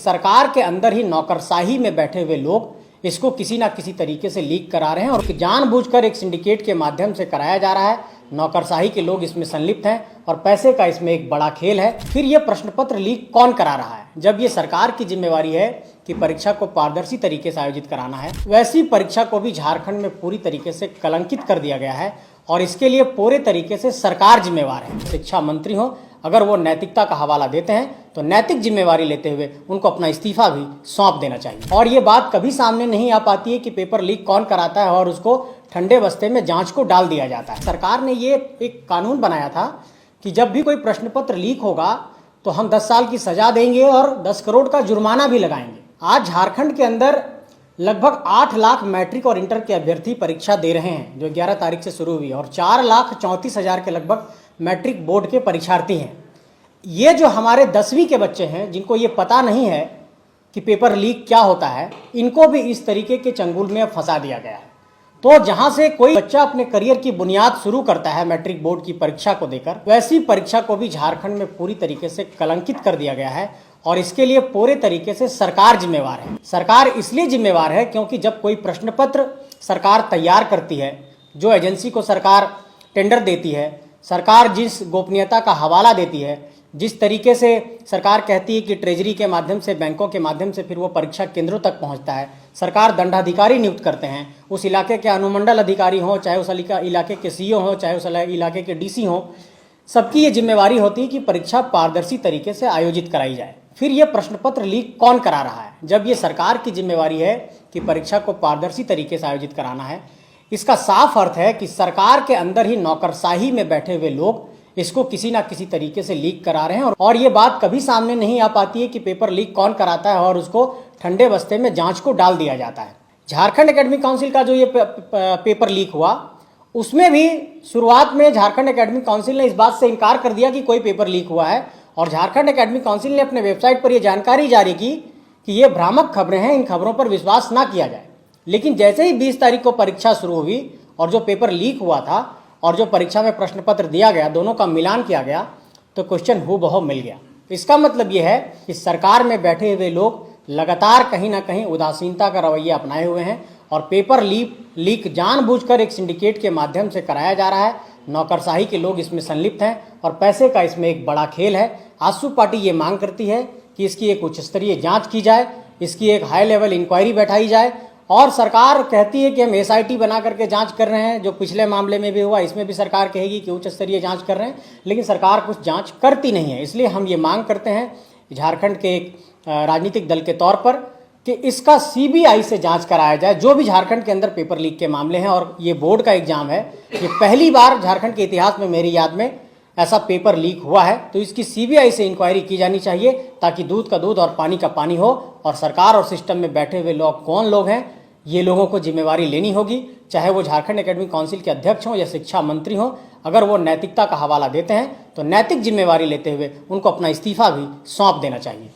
सरकार के अंदर ही नौकरशाही में बैठे हुए लोग इसको किसी ना किसी तरीके से लीक करा रहे हैं और जानबूझकर एक सिंडिकेट के माध्यम से कराया जा रहा है। नौकरशाही के लोग इसमें संलिप्त हैं और पैसे का इसमें एक बड़ा खेल है। फिर ये प्रश्न पत्र लीक कौन करा रहा है? जब ये सरकार की जिम्मेवारी है कि परीक्षा को पारदर्शी तरीके से आयोजित कराना है, वैसी परीक्षा को भी झारखंड में पूरी तरीके से कलंकित कर दिया गया है और इसके लिए पूरे तरीके से सरकार जिम्मेवार है। शिक्षा मंत्री हो, अगर वो नैतिकता का हवाला देते हैं तो नैतिक जिम्मेवारी लेते हुए उनको अपना इस्तीफा भी सौंप देना चाहिए। और ये बात कभी सामने नहीं आ पाती है कि पेपर लीक कौन कराता है और उसको ठंडे बस्ते में जांच को डाल दिया जाता है। सरकार ने ये एक कानून बनाया था कि जब भी कोई प्रश्न पत्र लीक होगा तो हम 10 साल की सजा देंगे और 10 करोड़ का जुर्माना भी लगाएंगे। आज झारखंड के अंदर लगभग 8 लाख मैट्रिक और इंटर के अभ्यर्थी परीक्षा दे रहे हैं, जो 11 तारीख से शुरू हुई, और 4,34,000 के लगभग मैट्रिक बोर्ड के परीक्षार्थी हैं। ये जो हमारे 10वीं के बच्चे हैं, जिनको ये पता नहीं है कि पेपर लीक क्या होता है, इनको भी इस तरीके के चंगुल में फंसा दिया गया है। तो जहां से कोई बच्चा अपने करियर की बुनियाद शुरू करता है मैट्रिक बोर्ड की परीक्षा को देकर, वैसी परीक्षा को भी झारखंड में पूरी तरीके से कलंकित कर दिया गया है और इसके लिए पूरे तरीके से सरकार जिम्मेवार है। सरकार इसलिए जिम्मेवार है क्योंकि जब कोई प्रश्न पत्र सरकार तैयार करती है, जो एजेंसी को सरकार टेंडर देती है, सरकार जिस गोपनीयता का हवाला देती है, जिस तरीके से सरकार कहती है कि ट्रेजरी के माध्यम से, बैंकों के माध्यम से फिर वो परीक्षा केंद्रों तक पहुंचता है, सरकार दंडाधिकारी नियुक्त करते हैं, उस इलाके के अनुमंडल अधिकारी हों, चाहे उस इलाके के सीईओ हों, चाहे उस इलाके के डीसी हों, सबकी ये जिम्मेवारी होती है कि परीक्षा पारदर्शी तरीके से आयोजित कराई जाए। फिर ये प्रश्न पत्र लीक कौन करा रहा है? जब ये सरकार की जिम्मेवारी है कि परीक्षा को पारदर्शी तरीके से आयोजित कराना है, इसका साफ अर्थ है कि सरकार के अंदर ही नौकरशाही में बैठे हुए लोग इसको किसी ना किसी तरीके से लीक करा रहे हैं और ये बात कभी सामने नहीं आ पाती है कि पेपर लीक कौन कराता है और उसको ठंडे बस्ते में जांच को डाल दिया जाता है। झारखंड एकेडमिक काउंसिल का जो ये पेपर लीक हुआ, उसमें भी शुरुआत में झारखंड एकेडमिक काउंसिल ने इस बात से इनकार कर दिया कि कोई पेपर लीक हुआ है और झारखंड एकेडमिक काउंसिल ने अपने वेबसाइट पर यह जानकारी जारी की कि ये भ्रामक खबरें हैं, इन खबरों पर विश्वास ना किया जाए। लेकिन जैसे ही 20 तारीख को परीक्षा शुरू हुई और जो पेपर लीक हुआ था और जो परीक्षा में प्रश्न पत्र दिया गया, दोनों का मिलान किया गया तो क्वेश्चन हूबहू मिल गया। इसका मतलब यह है कि सरकार में बैठे हुए लोग लगातार कहीं ना कहीं उदासीनता का रवैया अपनाए हुए हैं और पेपर लीक जानबूझकर एक सिंडिकेट के माध्यम से कराया जा रहा है। नौकरशाही के लोग इसमें संलिप्त हैं और पैसे का इसमें एक बड़ा खेल है। आजसू पार्टी ये मांग करती है कि इसकी एक उच्च स्तरीय जाँच की जाए, इसकी एक हाई लेवल इंक्वायरी बैठाई जाए और सरकार कहती है कि हम एसआईटी बना करके जांच कर रहे हैं, जो पिछले मामले में भी हुआ, इसमें भी सरकार कहेगी कि उच्च स्तरीय जांच कर रहे हैं, लेकिन सरकार कुछ जांच करती नहीं है। इसलिए हम ये मांग करते हैं झारखंड के एक राजनीतिक दल के तौर पर कि इसका सीबीआई से जांच कराया जाए, जो भी झारखंड के अंदर पेपर लीक के मामले हैं। और ये बोर्ड का एग्जाम है, ये पहली बार झारखंड के इतिहास में मेरी याद में ऐसा पेपर लीक हुआ है, तो इसकी सीबीआई से इंक्वायरी की जानी चाहिए ताकि दूध का दूध और पानी का पानी हो और सरकार और सिस्टम में बैठे हुए लोग कौन लोग हैं, ये लोगों को जिम्मेवारी लेनी होगी, चाहे वो झारखंड एकेडमिक काउंसिल के अध्यक्ष हों या शिक्षा मंत्री हों। अगर वो नैतिकता का हवाला देते हैं तो नैतिक जिम्मेवारी लेते हुए उनको अपना इस्तीफा भी सौंप देना चाहिए।